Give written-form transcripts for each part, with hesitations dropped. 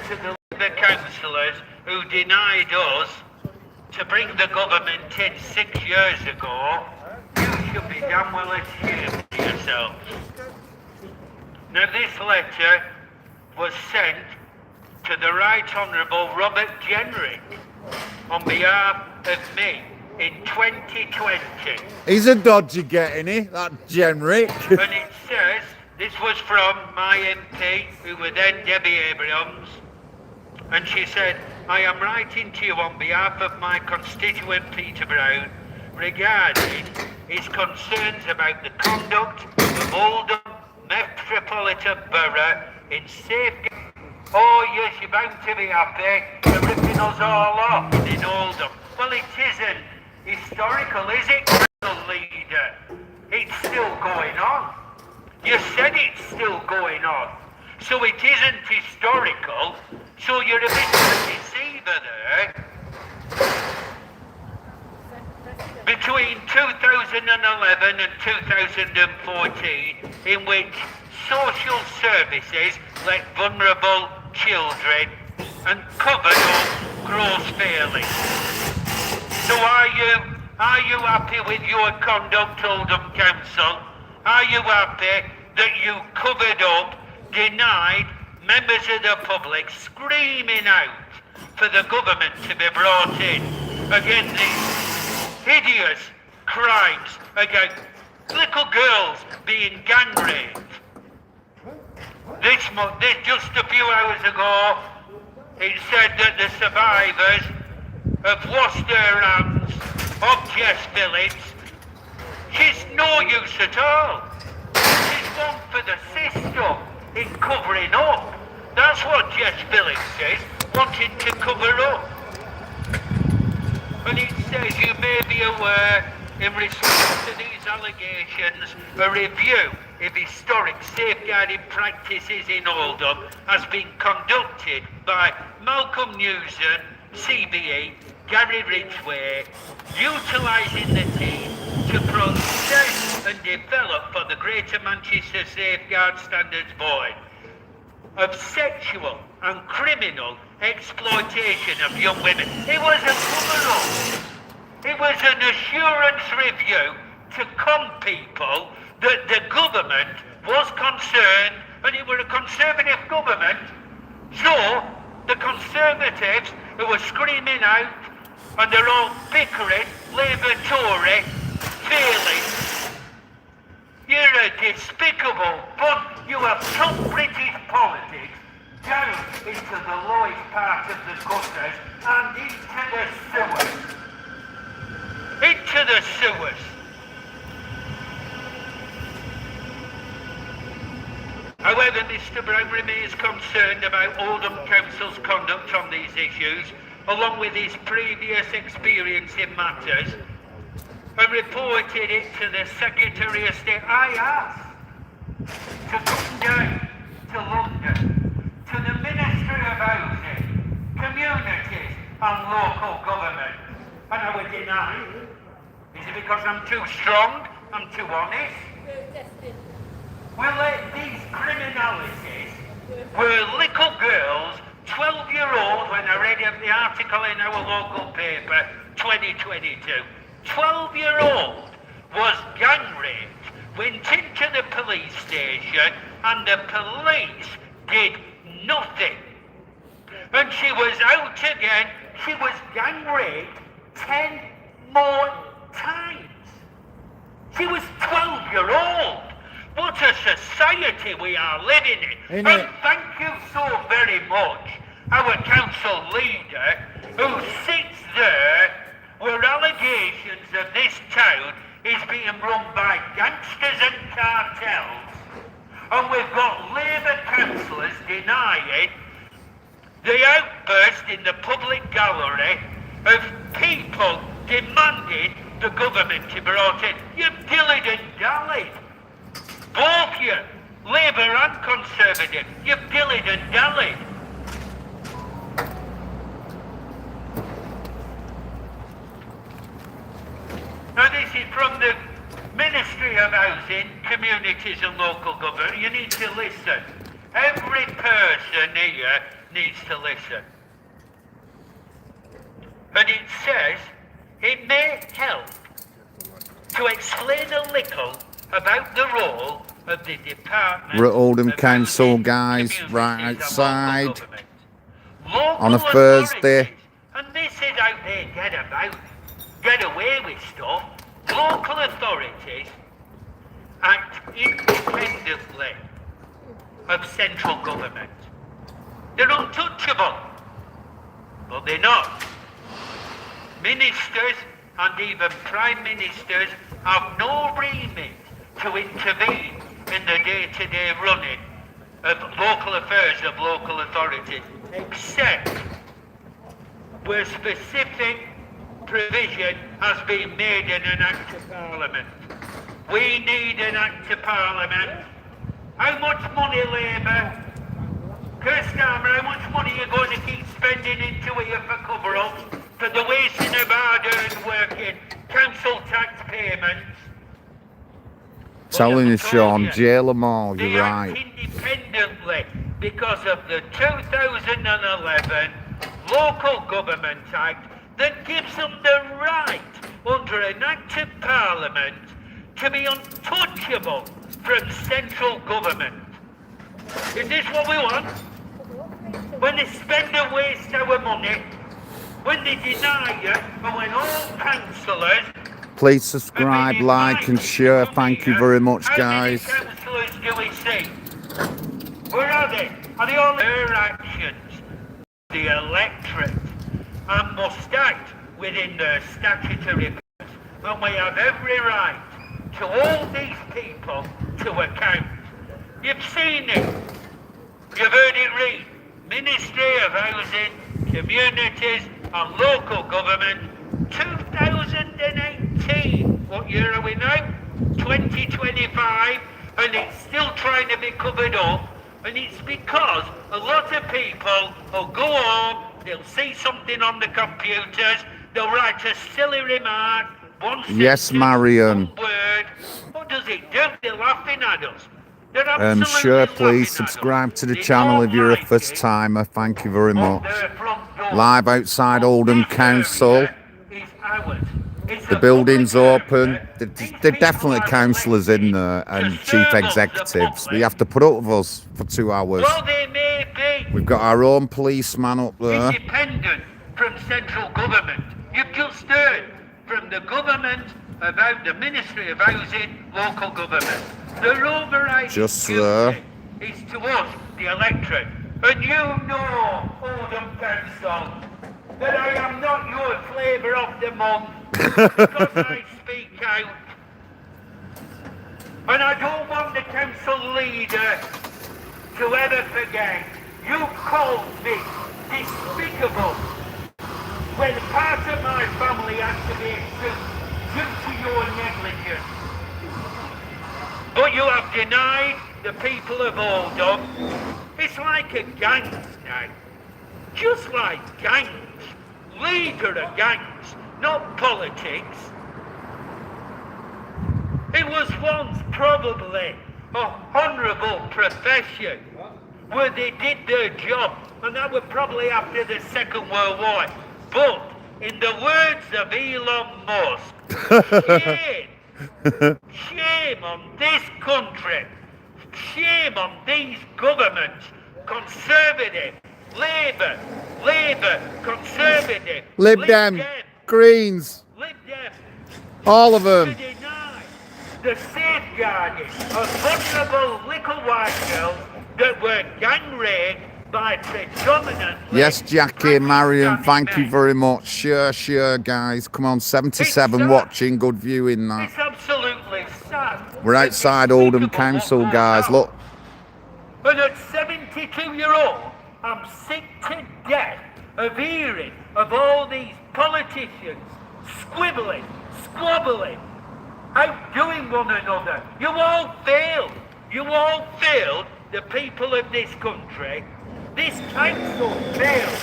to the Labour councillors who denied us to bring the government in 6 years ago, you should be damn well ashamed of yourselves. Now this letter was sent to the Right Honourable Robert Jenrick on behalf of me in 2020. He's a dodgy get, isn't he, that Jenrick? And it says, this was from my MP, who were then Debbie Abrahams, and she said, I am writing to you on behalf of my constituent Peter Brown regarding his concerns about the conduct of Oldham Metropolitan Borough in safeguarding. Oh yes, you're bound to be happy, they're ripping us all off in Oldham. Well, it isn't historical, is it, Council Leader? It's still going on. You said it's still going on. So it isn't historical, so you're a bit of a deceiver there. Between 2011 and 2014, in which social services let vulnerable children and covered up gross failings. So are you happy with your conduct, Oldham Council? Are you happy that you covered up, denied members of the public screaming out for the government to be brought in against these hideous crimes against little girls being gang raped? This just a few hours ago, it said that the survivors have washed their hands of Jess Phillips. She's no use at all. She's one for the system in covering up. That's what Jess Phillips is, wanting to cover up. And it says you may be aware, in response to these allegations, a review of historic safeguarding practices in Oldham has been conducted by Malcolm Newson, CBE, Gary Ridgway, utilising the team to process and develop for the Greater Manchester Safeguard Standards Board of sexual and criminal exploitation of young women. It was a cover-up. It was an assurance review to con people that the government was concerned, and it were a Conservative government, so the Conservatives who were screaming out, and they're all bickering, Labour, Tory, failing. You're a despicable, but you have took British politics down into the lowest part of the gutters and into the sewers. Into the sewers. However, Mr Brown remains concerned about Oldham Council's conduct on these issues, along with his previous experience in matters, and reported it to the Secretary of State. I asked to come down to London, to the Ministry of Housing, Communities and Local Government, and I was denied. Is it because I'm too strong? I'm too honest? Well, these criminalities were little girls, 12-year-old, when I read the article in our local paper, 2022. 12-year-old was gang raped, went into the police station, and the police did nothing. And she was out again. She was gang raped 10 more times. She was 12-year-old. What a society we are living in. And thank you so very much, our council leader, who sits there where allegations of this town is being run by gangsters and cartels. And we've got Labour councillors denying the outburst in the public gallery of people demanding the government to be brought in. You've dillied and dallied. Both you, Labour and Conservative, you've dillied and dallied. Now this is from the Ministry of Housing, Communities and Local Government. You need to listen. Every person here needs to listen. And it says it may help to explain a little about the role of the Department We're at Oldham of Council, Housing, guys, Communities right and outside Local Government. Local on a Thursday. authorities, and this is how they get away with stuff. Local authorities act independently of central government. They're untouchable, but they're not. Ministers and even prime ministers have no remit to intervene in the day-to-day running of local affairs of local authorities, except where specific provision has been made in an Act of Parliament. We need an Act of Parliament. How much money, Labour? Kirstamer, how much money are you going to keep spending into here for cover-ups, for the wasting of hard-earned working council tax payments? Telling you, Sean, jail them all, you're they act right. independently because of the 2011 Local Government Act that gives them the right, under an Act of Parliament, to be untouchable from central government. Is this what we want? When they spend and waste our money, when they deny you, and when all councillors... Please subscribe, like and share. Thank you very much, guys. How many councillors do we see? Where are they? Are they all their actions? The electorate and must act within their statutory powers, and we have every right to hold these people to account. You've seen it. You've heard it read. Ministry of Housing, Communities and Local Government, 2018. What year are we now? 2025, and it's still trying to be covered up. And it's because a lot of people will go home, they'll see something on the computers, they'll write a silly remark, one sentence, Yes, Marion. one word. What does it do? They're laughing at us. Share, please. Subscribe to the channel if you're a first timer. Thank you very much. Live outside Oldham Council. The building's open. There are definitely councillors in there and chief executives. We have to put up with us for 2 hours. Well, they may be. We've got our own policeman up there. Independent from central government. You've just heard from the government about the Ministry of Housing, local government. The overriding duty is to us, the electorate. And you know, Oldham Council, that I am not your flavour of the month because I speak out. And I don't want the council leader to ever forget you called me despicable when part of my family had to be exhumed due to your negligence. But you have denied the people of Oldham. It's like a gang now. Just like gangs. Leader of gangs, not politics. It was once probably a honourable profession where they did their job, and that was probably after the Second World War. But in the words of Elon Musk, shame on this country, shame on these governments, Conservative, Labour, Conservative, Lib Dem, Greens, Lib Dem, all of them. to deny the safeguarding of vulnerable little white girls that were gang raped by predominantly... Yes, Jackie and Marion, thank you very much. Share, guys. Come on, 77 watching. Good viewing, that. It's absolutely sad. We're outside Oldham Council, guys. Look. And at 72-year-old, I'm sick to death of hearing of all these politicians squibbling, squabbling, outdoing one another. You all failed. You all failed the people of this country. This council failed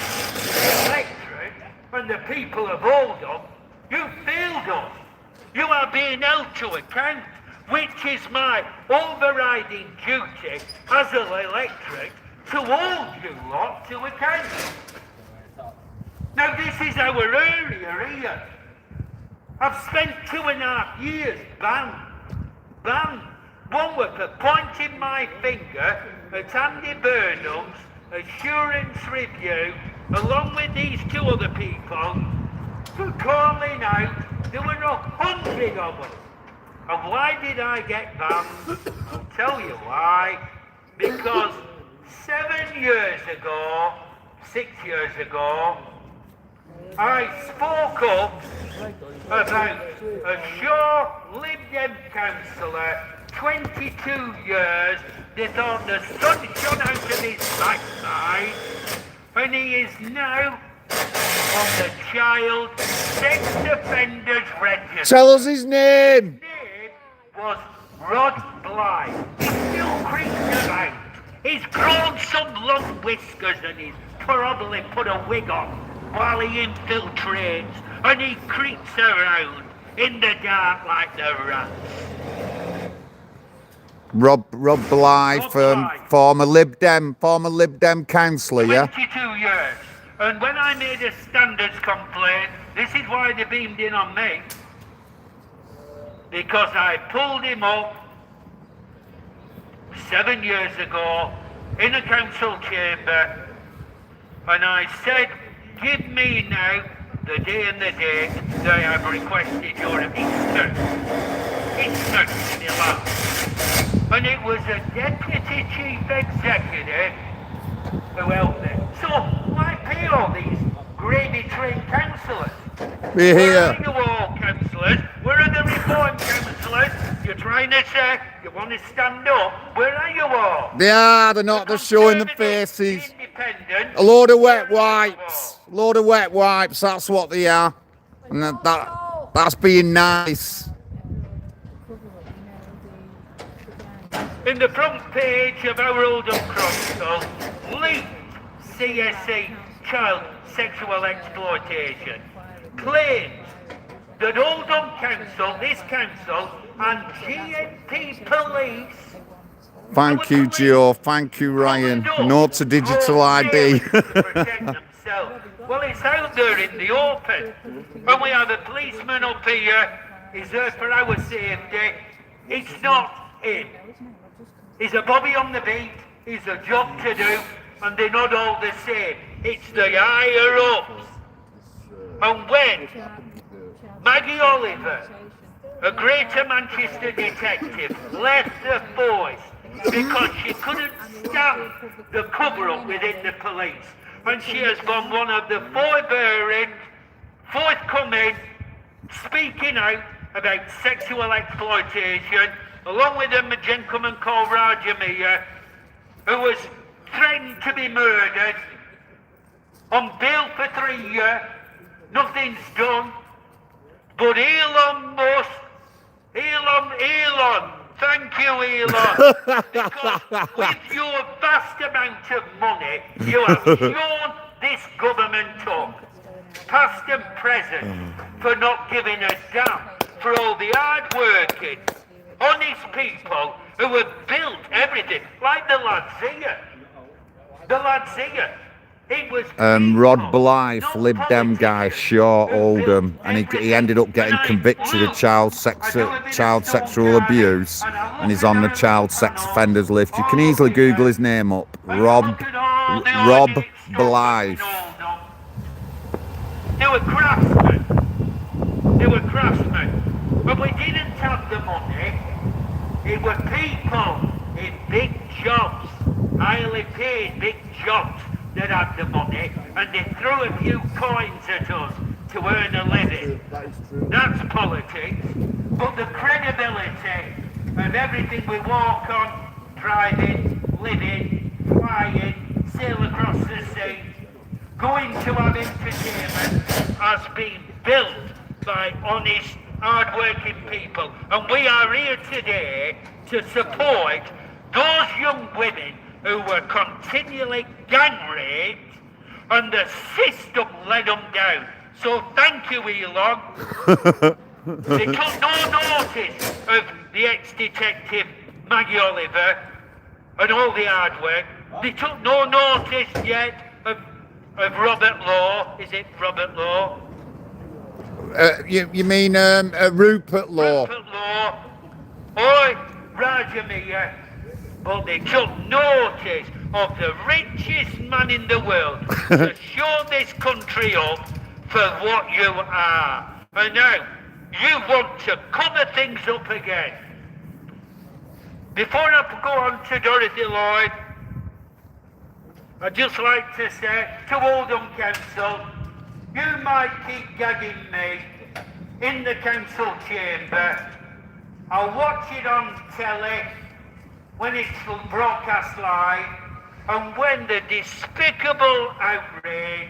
the electorate and the people of Oldham. You failed us. You are being held to account, which is my overriding duty as an electorate to hold you lot to account. Now this is our earlier here. I've spent 2.5 years banned. One was for pointing my finger at Andy Burnham's assurance review, along with these 2 other people, for calling out there were 100 of them. And why did I get banned? I'll tell you why. Because 6 years ago, I spoke up about a sure Lib Dem councillor, 22 years, they thought the sun shone out of his backside, and he is now on the child sex offenders register. Tell us his name. His name was Rod Dlive. He still creeps about. He's grown some long whiskers and he's probably put a wig on while he infiltrates, and he creeps around in the dark like the rats. Rob Blythe, former Lib Dem councillor, yeah? 22 years. And when I made a standards complaint, this is why they beamed in on me. Because I pulled him up 7 years ago in a council chamber, and I said, give me now the day and the date that I have requested your insert in your lap. And it was a deputy chief executive who helped me. So why pay all these gravy trained councillors? We're Where here. are you all councillors? Where are the reform councillors? You're trying to say you want to stand up. Where are you all? They're not. They're showing the faces. Independent. A load of wet wipes. That's what they are. And that's being nice. In the front page of our Oldham Chronicle, leaked CSE child sexual exploitation claims that Oldham Council, this council, and GMP police. Thank you, Joe. Thank you, Ryan. No to digital ID. Protect themselves. Well, it's out there in the open. When we have a policeman up here, he's there for our safety. It's not him. He's a bobby on the beat, he's a job to do, and they're not all the same. It's the higher ups. And when Maggie Oliver, a Greater Manchester detective, left the force because she couldn't stand the cover-up within the police, and she has gone one of the forthcoming, speaking out about sexual exploitation, along with a gentleman called Rajamia, who was threatened to be murdered, on bail for 3 years. Nothing's done. But Elon Musk, Elon, thank you, Elon, because with your vast amount of money, you have shown this government up, past and present, for not giving a damn for all the hard-working, honest people who have built everything, like the lads here. It was Rod Blythe, Lib Dem guy, short Oldham, and he ended up getting convicted of child sexual abuse, and he's on the child sex offenders list. You can easily Google his name up, Rob Blythe. They were craftsmen, but we didn't have the money. It were people in big jobs, highly paid big jobs, that had the money, and they threw a few coins at us to earn a living. That's politics. But the credibility of everything we walk on, driving, living, flying, sail across the sea, going to have entertainment, has been built by honest, hard-working people. And we are here today to support those young women who were continually gang raped, and the system let them down. So thank you, Elon. They took no notice of the ex-detective Maggie Oliver and all the hard work, They took no notice yet of Robert Law. Is it Robert Law? You mean Rupert Law? Rupert Law. Oi, Roger Mia. But they took notice of the richest man in the world to show this country up for what you are. And now, you want to cover things up again. Before I go on to Dorothy Lloyd, I'd just like to say to Oldham Council, you might keep gagging me in the council chamber. I'll watch it on telly when it's broadcast live, and when the despicable outrage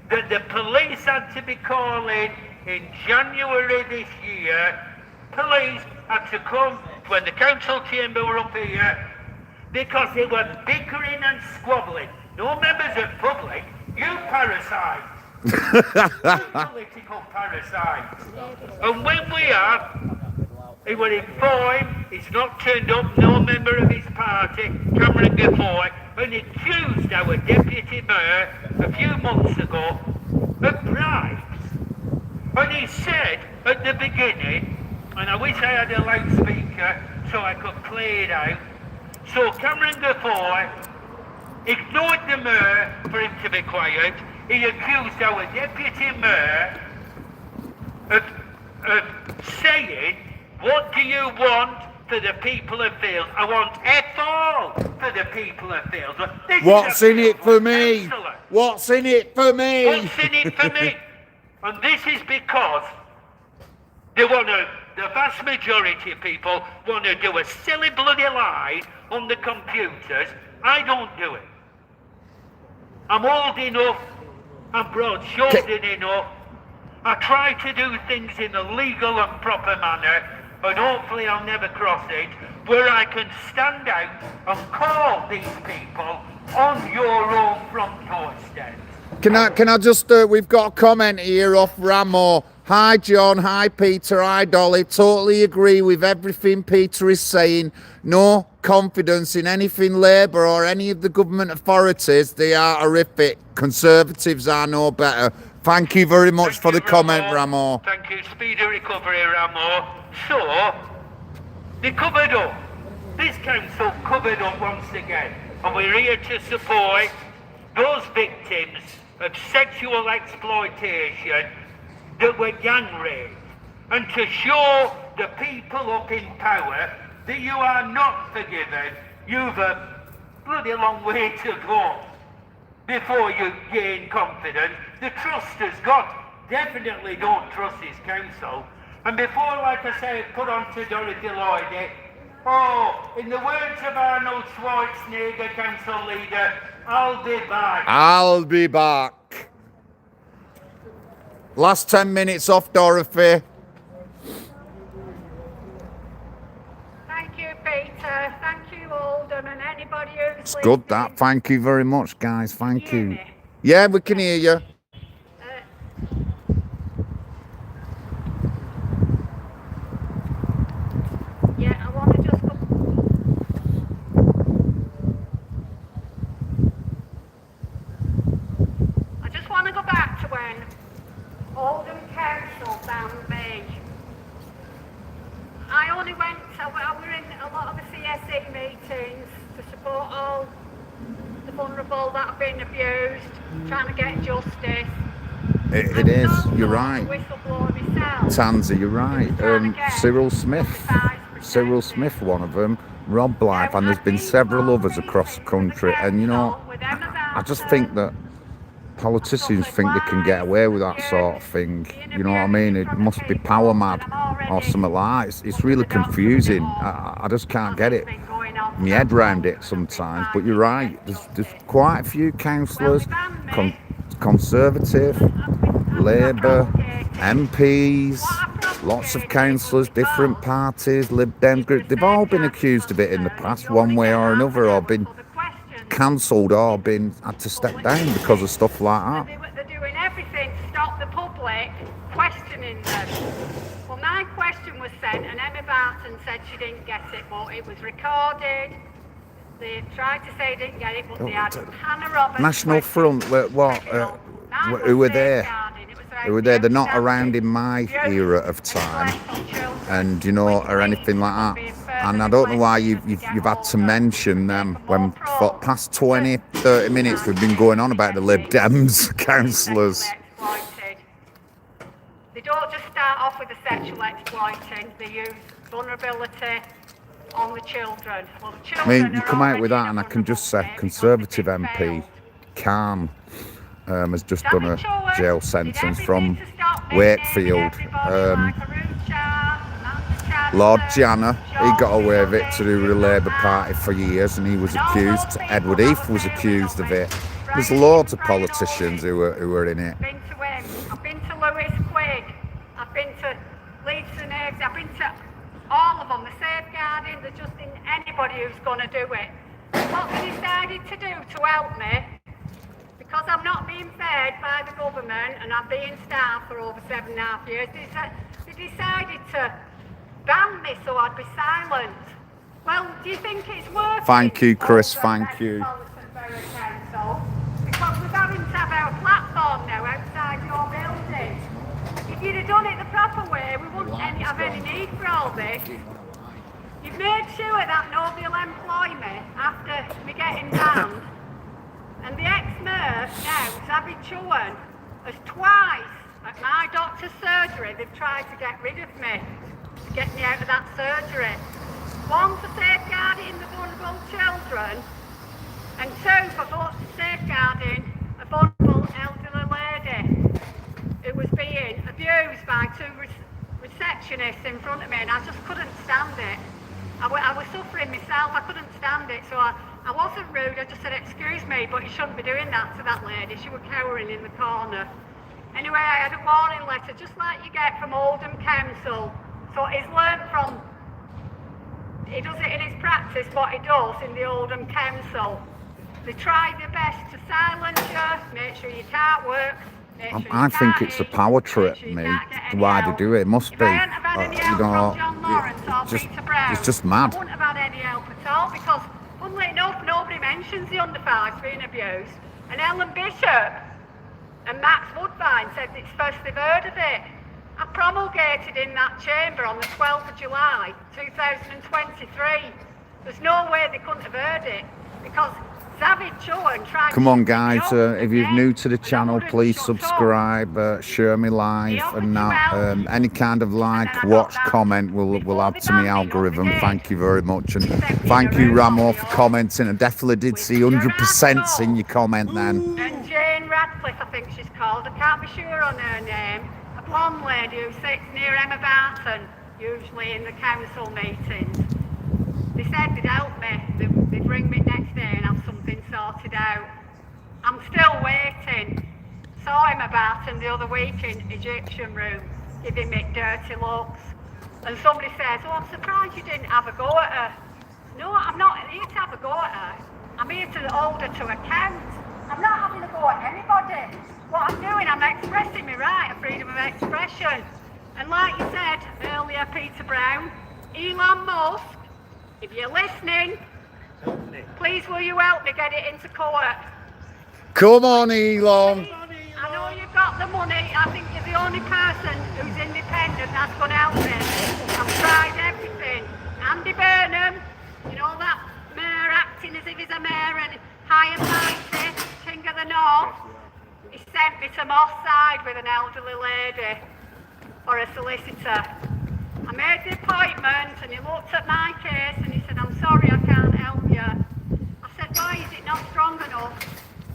that the police had to be calling in January this year, police had to come when the council chamber were up here because they were bickering and squabbling. No members of public, you parasites. You political parasites. And when we have, he was informed, he's not turned up, no member of his party, Cameron Gafoy, and accused our deputy mayor a few months ago of bribes. And he said at the beginning, and I wish I had a loudspeaker so I could play it out, so Cameron Gafoy ignored the mayor for him to be quiet. He accused our deputy mayor of saying, what do you want for the people of Fields? I want F all for the people of Fields. What's in it for me? What's in it for me? What's in it for me? And this is because they want to, the vast majority of people want to do a silly bloody lie on the computers. I don't do it. I'm old enough, I'm broad-shouldered enough. I try to do things in a legal and proper manner, and hopefully I'll never cross it, where I can stand out and call these people on your own front doorsteps. Can I just, we've got a comment here off Ramo. Hi John, hi Peter, hi Dolly. Totally agree with everything Peter is saying. No confidence in anything Labour or any of the government authorities. They are horrific. Conservatives are no better. Thank you very much for the comment, Ramo. Thank you. Speedy recovery, Ramo. So, they covered up. This council covered up once again. And we're here to support those victims of sexual exploitation that were gang raped, and to show the people up in power that you are not forgiven. You've a bloody long way to go before you gain confidence. The trust has gone. Definitely don't trust this council. And before, like I say, put on to Dorothy Lloyd, in the words of Arnold Schwarzenegger, council leader, I'll be back. I'll be back. Last 10 minutes off, Dorothy. Thank you, Peter. Thank you, Oldham, and anybody who's It's good, that. Thank you very much, guys. Thank you. Yeah, we can hear you. Yeah, I want to just go. I just want to go back to when Oldham Council banned me. I only went, I were in a lot of the CSE meetings to support all the vulnerable that have been abused, trying to get justice. It is, you're right. Whistleblower myself. Tansy, you're right. Cyril Smith, one of them. Rob Dlive, and there's been several others across the country. And you know, I just think that politicians think they can get away with that sort of thing. You know what I mean? It must be power mad or something like that. It's really confusing. I just can't get it. My head round it sometimes. But you're right. There's quite a few councillors, Conservative, Labour, MPs, lots of councillors, different parties, Lib Dems group. They've all been accused of it in the past, one way or another, or been cancelled or been had to step down because of stuff like that. They're doing everything to stop the public questioning them. Well, my question was sent, and Emma Barton said she didn't get it, but it was recorded. They tried to say they didn't get it, but they had Hannah Roberts. National Front, what? Who were there? Who were there? They're not around in my era of time, and you know, or anything like that. And I don't know why you've had to mention them when for past 20, 30 minutes we've been going on about the Lib Dems councillors. They don't just start off with the sexual exploiting, they use vulnerability on the children. Well, the children I mean, you come out with that and I can just say Conservative MP Khan has just done a jail sentence from Wakefield. Lord Janner, he got away with it to do with the Labour Party for years, and he was accused. Edward Heath was accused of it. There's loads of politicians who were in it. I've been to him, I've been to Lewis Quigg, I've been to Leeds and Eggs, I've been to all of them, the safeguarding, the just in anybody who's going to do it. What they decided to do to help me, because I'm not being fed by the government and I'm being starved for over 7.5 years, they decided to ban me so I'd be silent. Well, do you think it's worth it? Thank you, Chris, thank you. Because we're having to have our platform now outside your building. If you'd have done it the proper way, we wouldn't have any need for all this. You've made sure that nobody will employ me after me getting banned. And the ex-nurse now, Zavi Chuan, has twice at my doctor's surgery, they've tried to get rid of me, to get me out of that surgery. One for safeguarding the vulnerable children, and two for safeguarding a vulnerable elderly lady who was being abused by two receptionists in front of me, and I just couldn't stand it. I was suffering myself, I couldn't stand it, so I wasn't rude, I just said, excuse me, but you shouldn't be doing that to that lady, she was cowering in the corner. Anyway, I had a warning letter, just like you get from Oldham Council, so he's learnt from, he does it in his practice, what he does in the Oldham Council. They try their best to silence you, make sure you can't work. I think it's a power trip, mate. Why they do it? It must be, you know, it's just mad. I wouldn't have had any help at all because, funnily enough, nobody mentions the under fives being abused. And Ellen Bishop and Max Woodbine said it's first they've heard of it. I promulgated in that chamber on the 12th of July 2023. There's no way they couldn't have heard it because come on guys, if you're new to the channel, please subscribe, share me live and that, any kind of like, watch, comment will add to my algorithm. Thank you very much, and thank you Ramo for commenting. I definitely did see 100% in your comment then. And Jane Radcliffe, I think she's called, I can't be sure on her name, a blonde lady who sits near Emma Barton, usually in the council meetings. They said they'd help me, they'd ring me next day and have something sorted out. I'm still waiting. Saw him about him the other week in Egyptian room, giving me dirty looks. And somebody says, oh, I'm surprised you didn't have a go at her. No, I'm not here to have a go at her. I'm here to hold her to account. I'm not having a go at anybody. What I'm doing, I'm expressing my right of freedom of expression. And like you said earlier, Peter Brown, Elon Musk, if you're listening, please will you help me get it into court? Come on, Elon. I know you've got the money. I think you're the only person who's independent that's going to help me. I've tried everything. Andy Burnham, you know that mayor acting as if he's a mayor and high and mighty, King of the North. He sent me to Moss Side with an elderly lady for a solicitor. I made the appointment and he looked at my case and he said, I'm sorry, I can't help you. I said, why is it not strong enough?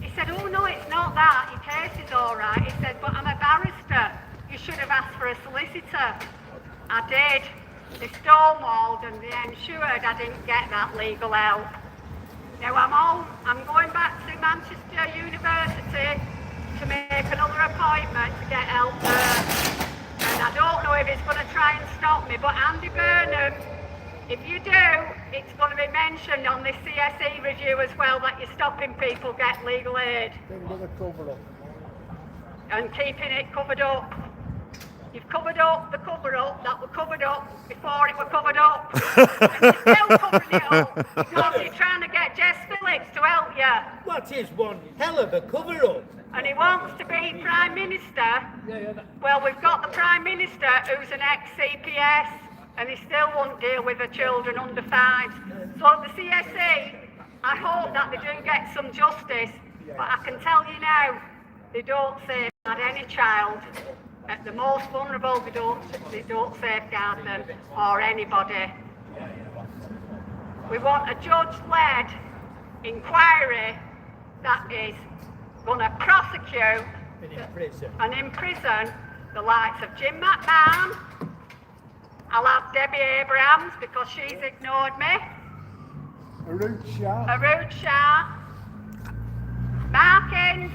He said, oh no, it's not that, your case is alright. He said, but I'm a barrister, you should have asked for a solicitor. I did. They stonewalled and they ensured I didn't get that legal help. Now I'm going back to Manchester University to make another appointment to get help there. And I don't know if it's going to try and stop me, but Andy Burnham, if you do, it's going to be mentioned on this CSE review as well that you're stopping people get legal aid. And keeping it covered up. You've covered up the cover-up that were covered up before it were covered up. And you're still covering it up because you're trying to get liar. What is one hell of a cover-up? And he wants to be Prime Minister. Well, we've got the Prime Minister who's an ex-CPS, and he still won't deal with the children under 5s. So the CSE, I hope that they do get some justice, but I can tell you now, they don't safeguard any child. At the most vulnerable, they don't safeguard them, or anybody. We want a judge-led inquiry that is going to prosecute and imprison the likes of Jim McMahon. I'll have Debbie Abrahams because she's ignored me. Arud Shah. Markins,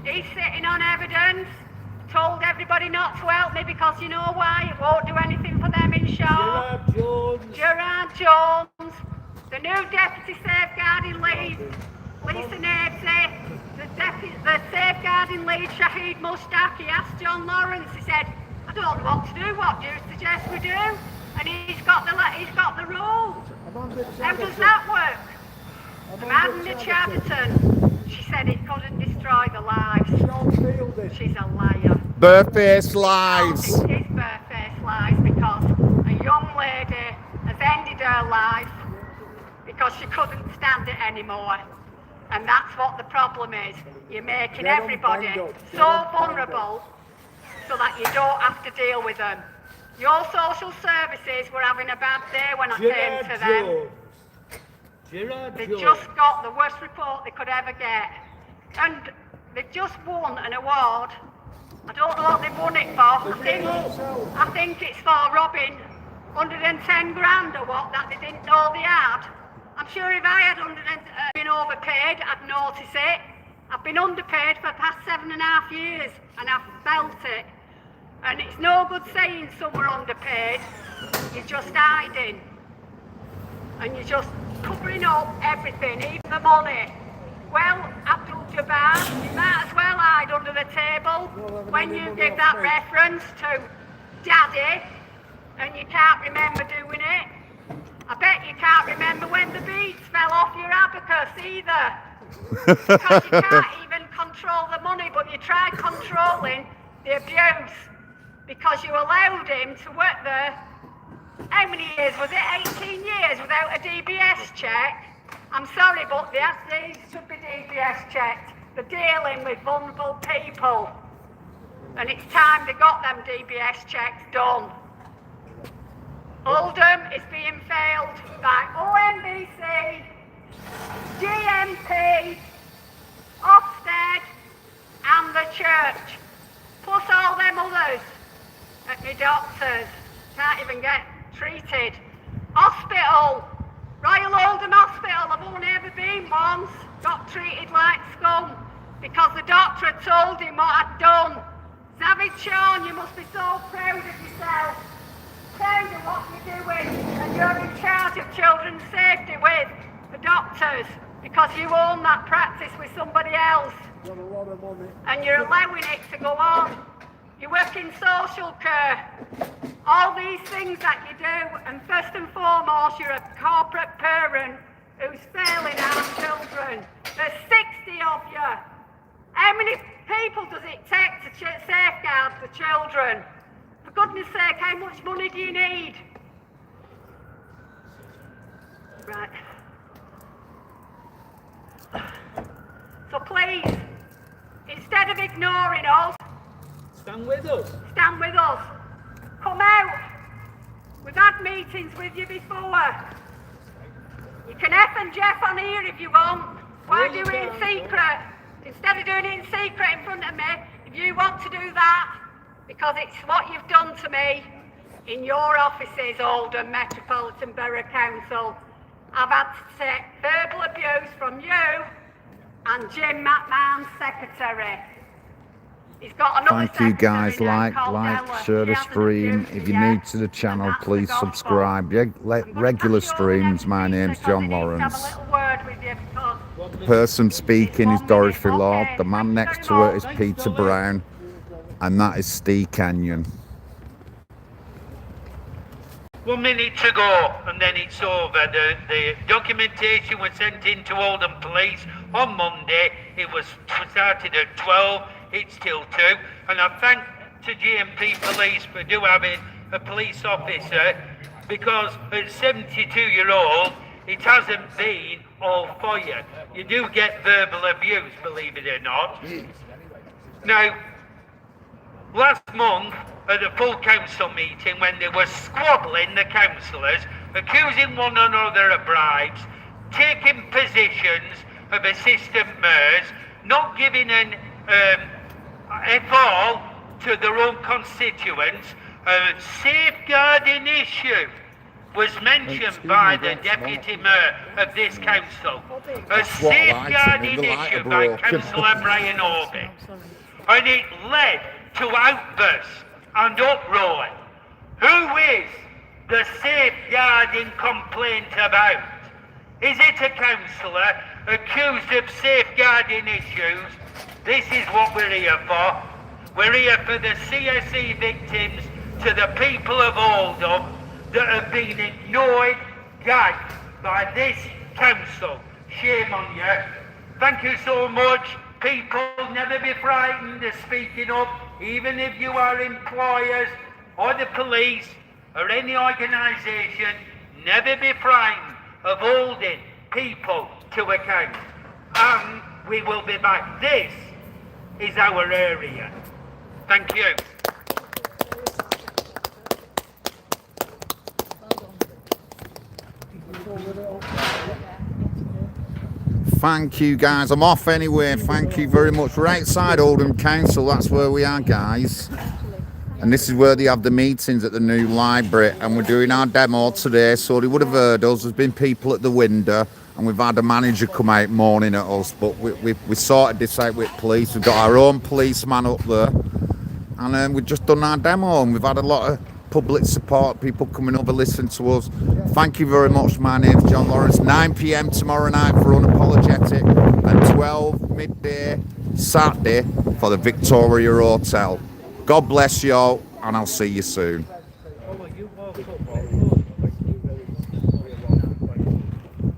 he's sitting on evidence. Told everybody not to help me because you know why? It won't do anything for them in short. Gerard Jones. The new Deputy Safeguarding Lead, Lisa Navesey. The Safeguarding Lead, Shahid Mushtaq. He asked John Lawrence, he said, I don't know what to do, what do you suggest we do? And he's got the rules. How does that work? Madam Chatterton, she said it couldn't destroy the lives. She's a liar. Barefaced lies. It is barefaced lies because a young lady has ended her life because she couldn't stand it anymore. And that's what the problem is. You're making everybody so vulnerable so that you don't have to deal with them. Your social services were having a bad day when I came to them. They just got the worst report they could ever get. And they've just won an award. I don't know what they've won it for. I think it's for robbing 110 grand or what that they didn't know they had. I'm sure if I had been overpaid, I'd notice it. I've been underpaid for the past 7.5 years and I've felt it. And it's no good saying some were underpaid. You're just hiding. And you're just covering up everything, even the money. Well, Abdul Jabbar, you might as well hide under the table when you give that reference to Daddy and you can't remember doing it. I bet you can't remember when the beads fell off your abacus either. Because you can't even control the money, but you tried controlling the abuse because you allowed him to work there. How many years was it? 18 years without a DBS check? I'm sorry, but these should be DBS checked. They're dealing with vulnerable people. And it's time they got them DBS checks done. Oldham is being failed by ONBC, GMP, Ofsted and the church. Plus all them others at my doctors. Can't even get treated. Hospital. Royal Oldham Hospital, I've only ever been once. Got treated like scum because the doctor had told him what I'd done. Zavid Sean, you must be so proud of yourself. Proud of what you're doing. And you're in charge of children's safety with the doctors because you own that practice with somebody else. Got a lot of money. And you're allowing it to go on. You work in social care. All these things that you do, and first and foremost, you're a corporate parent who's failing our children. There's 60 of you. How many people does it take to safeguard the children? For goodness sake, how much money do you need? Right. So please, instead of ignoring us, Stand with us. stand with us. Come out. We've had meetings with you before. You can F and Jeff on here if you want. Why do it in secret? Instead of doing it in secret in front of me, if you want to do that, because it's what you've done to me in your offices, Oldham Metropolitan Borough Council. I've had to take verbal abuse from you and Jim McMahon's secretary. He's got another Thank you guys. secretary now Like, called Ella. share She the hasn't stream. abused If it you're yet, new to the channel, and that's the please gospel. subscribe. Regular streams. My name's John Lawrence. Person speaking is Dorothy Lord. The man next to her is Peter Brown. And that is Steve Kenyon. 1 minute to go and then it's over. The documentation was sent in to Oldham Police. On Monday, it was started at 12, it's till 2, and I thank to GMP Police for having a police officer, because at 72-year-old, it hasn't been all fire. You do get verbal abuse, believe it or not. Now, last month, at the full council meeting, when they were squabbling, the councillors, accusing one another of bribes, taking positions of assistant mayors, not giving an all to their own constituents, a safeguarding issue was mentioned by the deputy mayor of this council. A safeguarding issue by Councillor Brian Orbie. And it led to outbursts and uproar. Who is the safeguarding complaint about? Is it a councillor accused of safeguarding issues? This is what we're here for. We're here for the CSE victims, to the people of Oldham that have been ignored, gagged by this council. Shame on you. Thank you so much. People, never be frightened of speaking up, even if you are employers or the police or any organisation. Never be frightened of holding people to account. And we will be back. This is our area. Thank you. Thank you, guys. I'm off anyway. Thank you very much. We're outside Oldham Council. That's where we are, guys. And this is where they have the meetings at the new library. And we're doing our demo today, so they would have heard us. There's been people at the window, and we've had a manager come out mourning at us. But we sorted this out with police. We've got our own policeman up there. And we've just done our demo, and we've had a lot of public support, people coming over, listening to us. Thank you very much. My name's John Lawrence. 9 p.m. tomorrow night for Unapologetic, and 12 midday Saturday for the Victoria Hotel. God bless you all, and I'll see you soon. Oh, you woke up.